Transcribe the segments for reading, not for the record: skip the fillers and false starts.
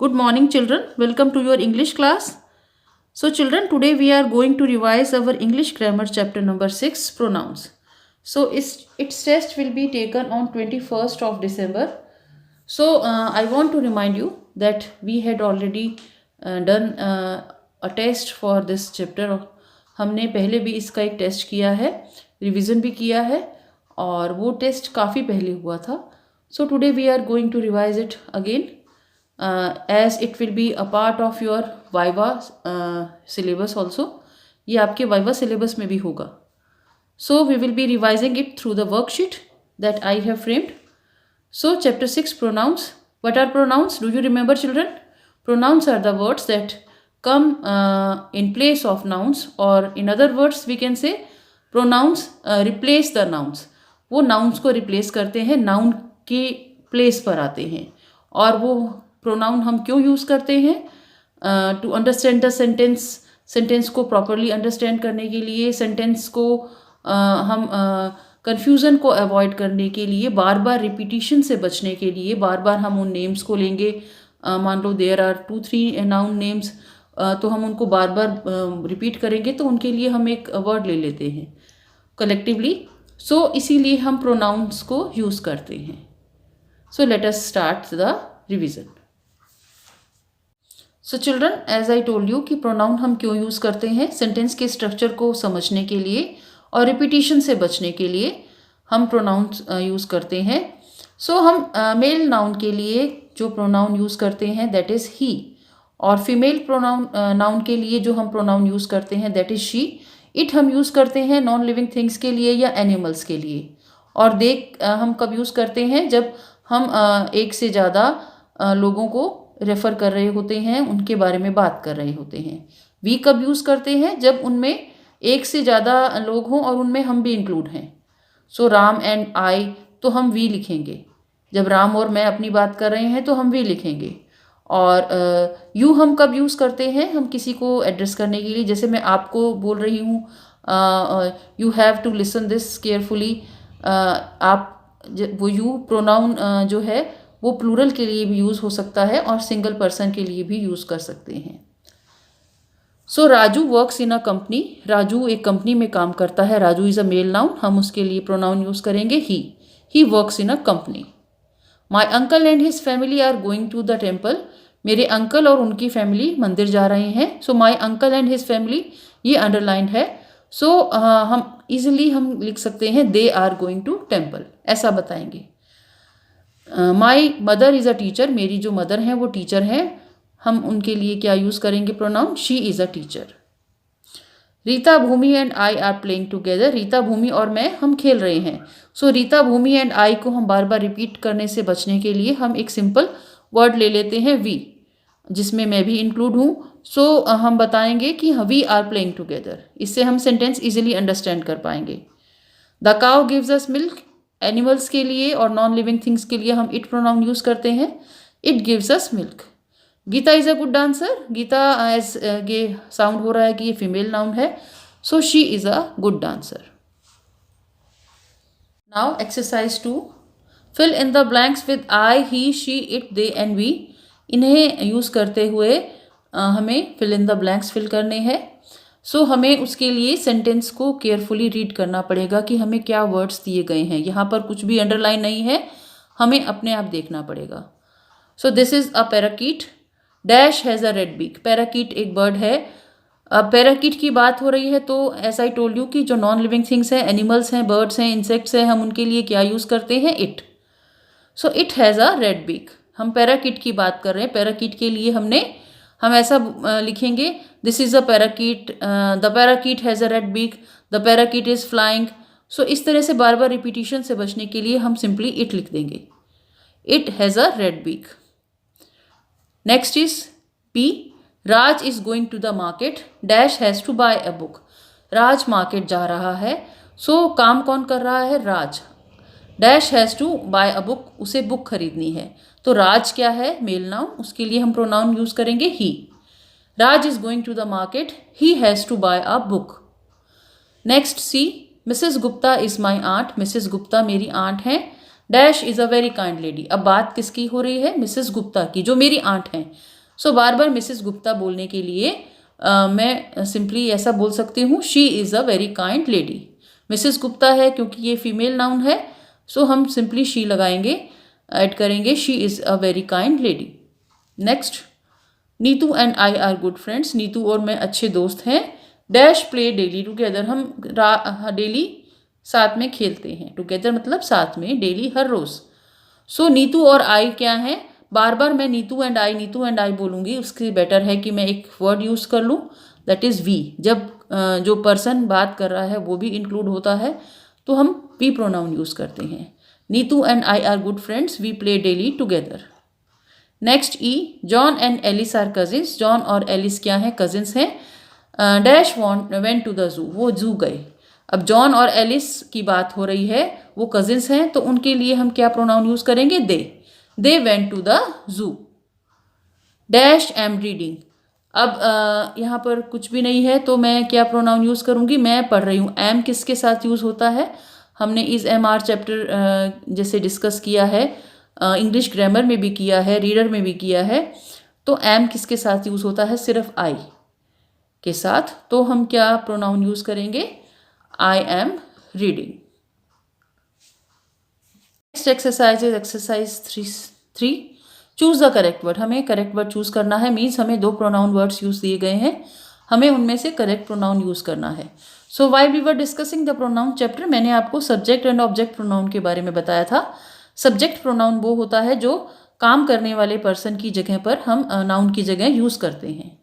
Good morning, children. Welcome to your English class. So, children, today we are going to revise our English grammar chapter number 6, pronouns. So, its test will be taken on 21st of December. So, I want to remind you that we had already done a test for this chapter. हमने पहले भी इसका एक test किया है, revision भी किया है और वो टेस्ट काफ़ी पहले हुआ था. So, today we are going to revise it again. As it will be a part of your Viva syllabus also. ये आपके Viva syllabus में भी होगा. So we will be revising it through the worksheet that I have framed. So chapter 6, pronouns. What are pronouns? Do you remember, children? Pronouns are the words that come in place of nouns, or in other words we can say pronouns replace the nouns. वो nouns को replace करते हैं, noun के place पर आते हैं. और वो प्रोनाउन हम क्यों यूज़ करते हैं? टू अंडरस्टैंड द सेंटेंस को प्रॉपरली अंडरस्टैंड करने के लिए, सेंटेंस को हम कन्फ्यूज़न को अवॉइड करने के लिए, बार बार रिपीटिशन से बचने के लिए, बार बार हम उन नेम्स को लेंगे. मान लो देयर आर 2-3 नाउन नेम्स, तो हम उनको बार बार रिपीट करेंगे तो उनके लिए हम एक वर्ड ले लेते हैं कलेक्टिवली. सो इसीलिए हम प्रोनाउंस को यूज़ करते हैं. So let us start the revision. So children, as I told you कि प्रोनाउन हम क्यों यूज़ करते हैं? सेंटेंस के स्ट्रक्चर को समझने के लिए और रिपीटिशन से बचने के लिए हम प्रोनाउंस यूज़ करते हैं. सो हम मेल नाउन के लिए जो प्रोनाउन यूज़ करते हैं दैट इज़ ही, और फीमेल प्रोनाउन नाउन के लिए जो हम प्रोनाउन यूज़ करते हैं दैट इज़ शी. इट हम यूज़ करते हैं नॉन लिविंग थिंग्स के लिए या एनिमल्स के लिए. और हम कब यूज़ करते हैं? जब हम एक से ज़्यादा लोगों को रेफ़र कर रहे होते हैं, उनके बारे में बात कर रहे होते हैं. वी कब यूज़ करते हैं? जब उनमें एक से ज़्यादा लोग हों और उनमें हम भी इंक्लूड हैं. सो राम एंड आई, तो हम वी लिखेंगे. जब राम और मैं अपनी बात कर रहे हैं तो हम वी लिखेंगे. और यू हम कब यूज़ करते हैं? हम किसी को एड्रेस करने के लिए, जैसे मैं आपको बोल रही हूँ you have to listen this carefully. आप वो यू प्रोनाउन जो है वो प्लूरल के लिए भी यूज़ हो सकता है और सिंगल पर्सन के लिए भी यूज़ कर सकते हैं. So Raju works in a company. Raju एक कंपनी में काम करता है. Raju is a male noun. हम उसके लिए प्रोनाउन यूज़ करेंगे he works in a company. My uncle and his family are going to the temple. मेरे अंकल और उनकी फैमिली मंदिर जा रहे हैं. So my uncle and his family, ये अंडरलाइन है. सो हम इजीली हम लिख सकते हैं they are going to temple, ऐसा बताएंगे. My mother is a teacher. मेरी जो मदर हैं वो टीचर हैं. हम उनके लिए क्या यूज़ करेंगे pronoun? She is a teacher. Rita Bhumi and I are playing together. Rita Bhumi और मैं हम खेल रहे हैं. सो रीता भूमि एंड आई को हम बार बार रिपीट करने से बचने के लिए हम एक सिंपल वर्ड ले लेते हैं वी, जिसमें मैं भी इंक्लूड हूँ. सो हम बताएंगे कि वी आर प्लेइंग टुगेदर. इससे हम सेंटेंस इजीली अंडरस्टैंड कर पाएंगे. The cow gives us milk. Animals के लिए और नॉन लिविंग थिंग्स के लिए हम इट प्रोनाउन यूज़ करते हैं. It gives us milk. Gita is a good dancer. Gita as ये साउंड हो रहा है कि ये फीमेल नाउन है. So she is a good dancer. Now exercise 2. Fill in the blanks with I, he, she, it, they and we. इन्हें use करते हुए हमें fill in the blanks fill करने हैं. सो हमें उसके लिए सेंटेंस को केयरफुली रीड करना पड़ेगा कि हमें क्या वर्ड्स दिए गए हैं. यहाँ पर कुछ भी अंडरलाइन नहीं है, हमें अपने आप देखना पड़ेगा. So this is a parakeet. Dash has a red beak. Parakeet एक बर्ड है. अब पैराकीट की बात हो रही है तो ऐसा ही टोल्ड यू कि जो नॉन लिविंग थिंग्स हैं, एनिमल्स हैं, बर्ड्स हैं, इंसेक्ट्स हैं, हम उनके लिए क्या यूज़ करते हैं? It. So it has a red beak. हम पैराकीट की बात कर रहे हैं. पैराकीट के लिए हम ऐसा लिखेंगे, this is a parakeet, the parakeet has a red beak, the parakeet is flying. So इस तरह से बार बार रिपीटिशन से बचने के लिए हम सिंपली इट लिख देंगे. It has a red beak. Next is B. Raj is going to the market. Dash has to buy a book. Raj market जा रहा है. सो काम कौन कर रहा है? Raj. Dash has to buy a book. उसे बुक खरीदनी है. तो राज क्या है? Male noun. उसके लिए हम प्रोनाउन यूज़ करेंगे he. Raj is going to the market. He has to buy a book. Next C. Mrs Gupta is my aunt. Mrs Gupta मेरी आंट हैं. Dash is a very kind lady. अब बात किसकी हो रही है? मिसेस गुप्ता की, जो मेरी आंट हैं। सो बार बार मिसेस गुप्ता बोलने के लिए मैं सिंपली ऐसा बोल सकती हूँ, she is a very kind lady. Mrs Gupta है क्योंकि ये फीमेल नाउन है, सो हम सिंपली शी लगाएंगे, ऐड करेंगे, she is a very kind lady. Next, Neetu and I are good friends. Neetu और मैं अच्छे दोस्त हैं। डैश प्ले डेली टुगेदर, हम डेली साथ में खेलते हैं। टुगेदर मतलब साथ में, डेली हर रोज़। सो नीतू और आई क्या हैं? बार बार मैं नीतू एंड आई बोलूँगी, उसके बेटर है कि मैं एक वर्ड यूज़ कर लूँ, दैट इज़ वी। जब जो पर्सन बात कर रहा है वो भी इंक्लूड होता है तो हम वी प्रोनाउन यूज़ करते हैं। Neetu and I are good friends, we play daily together. Next E, John and Alice are cousins. John और एलिस क्या हैं? कजिन्स हैं। डैश वेंट टू द जू, वो जू गए। अब जॉन और एलिस की बात हो रही है, वो कजिन्स हैं, तो उनके लिए हम क्या प्रोनाउन यूज़ करेंगे? They went to the zoo. Dash am reading. अब यहाँ पर कुछ भी नहीं है तो मैं क्या प्रोनाउन यूज़ करूँगी? मैं पढ़ रही हूँ। एम किसके साथ यूज़ होता है? हमने इस एम आर चैप्टर जैसे डिस्कस किया है, इंग्लिश ग्रामर में भी किया है, रीडर में भी किया है। तो एम किसके साथ यूज़ होता है? सिर्फ आई के साथ। तो हम क्या प्रोनाउन यूज़ करेंगे? I am reading. Next exercise is exercise 3। Choose the correct word. हमें करेक्ट वर्ड चूज करना है, मीन्स हमें 2 प्रोनाउन वर्ड्स यूज दिए गए हैं, हमें उनमें से करेक्ट प्रोनाउन यूज करना है। So while we were discussing the pronoun chapter, मैंने आपको सब्जेक्ट एंड ऑब्जेक्ट प्रोनाउन के बारे में बताया था। सब्जेक्ट प्रोनाउन वो होता है जो काम करने वाले पर्सन की जगह पर हम नाउन की जगह यूज करते हैं।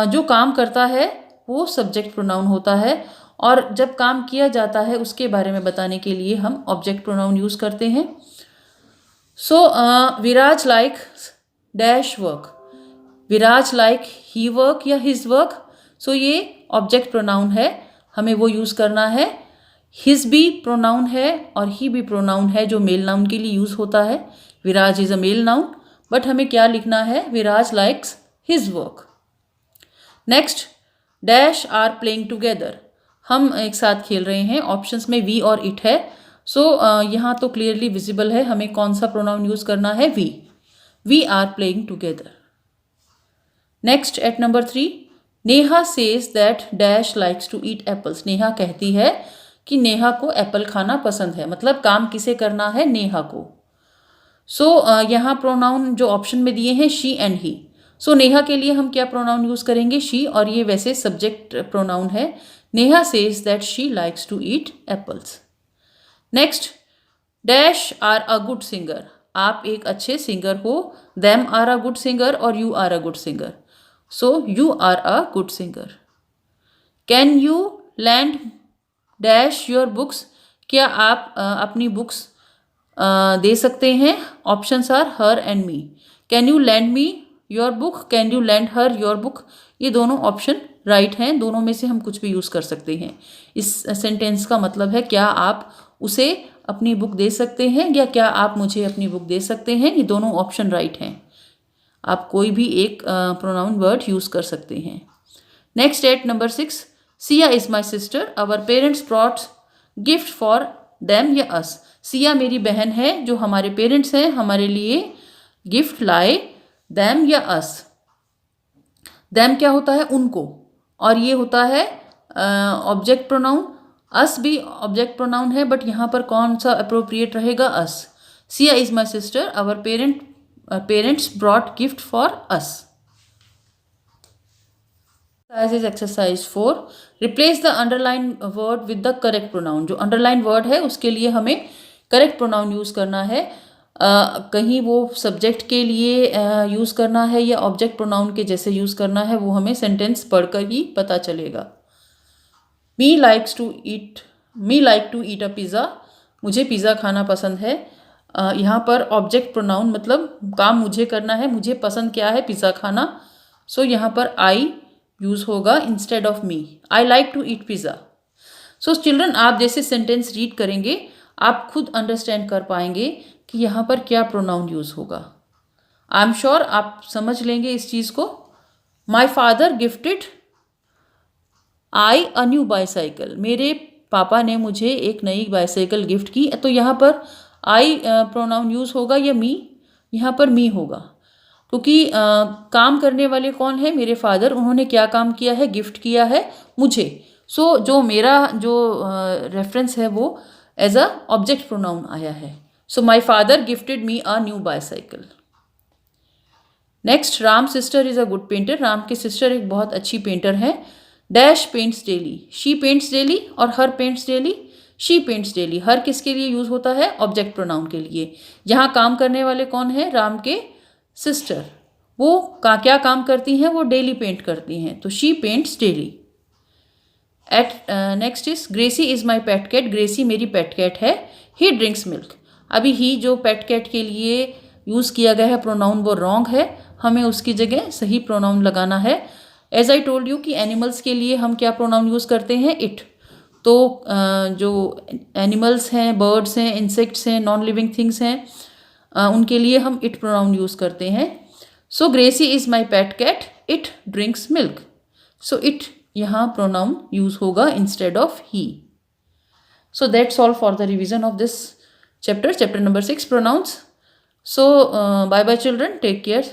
जो काम करता है वो सब्जेक्ट प्रोनाउन होता है, और जब काम किया जाता है उसके बारे में बताने के लिए हम ऑब्जेक्ट प्रोनाउन यूज करते हैं। Viraj like dash work. Viraj like he work या हिज वर्क। ये ऑब्जेक्ट प्रोनाउन है, हमें वो यूज़ करना है। हिज भी प्रोनाउन है और ही भी प्रोनाउन है जो मेल नाउन के लिए यूज़ होता है। Viraj is a male noun, but हमें क्या लिखना है? Viraj likes his work. Next, dash are playing together. हम एक साथ खेल रहे हैं। ऑप्शंस में वी और इट है। यहाँ तो क्लियरली विजिबल है हमें कौन सा प्रोनाउन यूज़ करना है? We are playing together. Next, at number 3, Neha says that dash likes to eat apples. Neha कहती है कि नेहा को एप्पल खाना पसंद है, मतलब काम किसे करना है? नेहा को। यहाँ प्रोनाउन जो ऑप्शन में दिए हैं शी एंड ही। नेहा के लिए हम क्या प्रोनाउन यूज़ करेंगे? शी, और ये वैसे सब्जेक्ट प्रोनाउन है। Neha says that she likes to eat apples. Next, dash are a good singer. आप एक अच्छे सिंगर हो। Them are a good singer और you are a good singer. You are a good singer. Can you lend dash your books. क्या आप अपनी books दे सकते हैं? Options are her and me. Can you lend me your book, can you lend her your book. ये दोनों option right हैं, दोनों में से हम कुछ भी यूज़ कर सकते हैं। इस सेंटेंस का मतलब है क्या आप उसे अपनी बुक दे सकते हैं या क्या आप मुझे अपनी बुक दे सकते हैं। ये दोनों ऑप्शन राइट हैं, आप कोई भी एक प्रोनाउन वर्ड यूज़ कर सकते हैं। Next, at number 6, Siya is my sister, our parents brought gift for them या अस। सिया मेरी बहन है, जो हमारे पेरेंट्स हैं हमारे लिए गिफ्ट लाए। देम या अस। देम क्या होता है? उनको, और ये होता है ऑब्जेक्ट प्रोनाउन। अस भी ऑब्जेक्ट प्रोनाउन है, बट यहाँ पर कौन सा अप्रोप्रिएट रहेगा? Us. Siya is my sister, our parents brought gift for us. Exercise 4, replace the underline word with the correct pronoun. जो अंडरलाइन वर्ड है उसके लिए हमें करेक्ट प्रोनाउन यूज़ करना है। कहीं वो सब्जेक्ट के लिए यूज़ करना है या ऑब्जेक्ट प्रोनाउन के जैसे यूज़ करना है, वो हमें सेंटेंस पढ़कर ही पता चलेगा। Me like to eat a pizza. मुझे पिज़्ज़ा खाना पसंद है। यहाँ पर ऑब्जेक्ट प्रोनाउन मतलब काम मुझे करना है, मुझे पसंद क्या है? पिज़्ज़ा खाना। यहाँ पर आई यूज़ होगा instead of me. I like to eat pizza. Children, आप जैसे सेंटेंस रीड करेंगे आप खुद अंडरस्टैंड कर पाएंगे कि यहाँ पर क्या प्रोनाउन यूज़ होगा। आई एम श्योर आप समझ लेंगे इस चीज़ को। माई फादर गिफ्टेड आई अ न्यू बाईसाइकिल। मेरे पापा ने मुझे एक नई बाईसाइकिल गिफ्ट की। तो यहाँ पर आई प्रोनाउन यूज़ होगा या मी? यहाँ पर मी होगा, क्योंकि काम करने वाले कौन है? मेरे फादर। उन्होंने क्या काम किया है? गिफ्ट किया है मुझे। सो जो मेरा जो रेफरेंस है वो एज अ ऑब्जेक्ट प्रोनाउन आया है। So my father gifted me a new bicycle. Next, Ram sister is a good painter. Ram की सिस्टर एक बहुत अच्छी पेंटर है। Dash paints daily. She paints daily और her paints daily. She paints daily. Her किसके लिए यूज़ होता है? ऑब्जेक्ट प्रोनाउन के लिए। यहाँ काम करने वाले कौन है? राम के सिस्टर। वो क्या काम करती हैं? वो डेली पेंट करती हैं, तो she paints daily. Next is Gracie is my pet cat. Gracie मेरी पेट कैट है। He drinks milk. अभी ही जो पेट कैट के लिए यूज़ किया गया है प्रोनाउन वो रॉन्ग है, हमें उसकी जगह सही प्रोनाउन लगाना है। एज आई टोल्ड यू कि एनिमल्स के लिए हम क्या प्रोनाउन यूज़ करते हैं? इट। तो जो एनिमल्स हैं, बर्ड्स हैं, इंसेक्ट्स हैं, नॉन लिविंग थिंग्स हैं, उनके लिए हम इट प्रोनाउन यूज़ करते हैं। So Gracie is my pet cat, it drinks milk. So it यहाँ प्रोनाउन यूज़ होगा instead of he. So that's all for the revision of this chapter, chapter number 6, pronouns. So bye bye children, take care.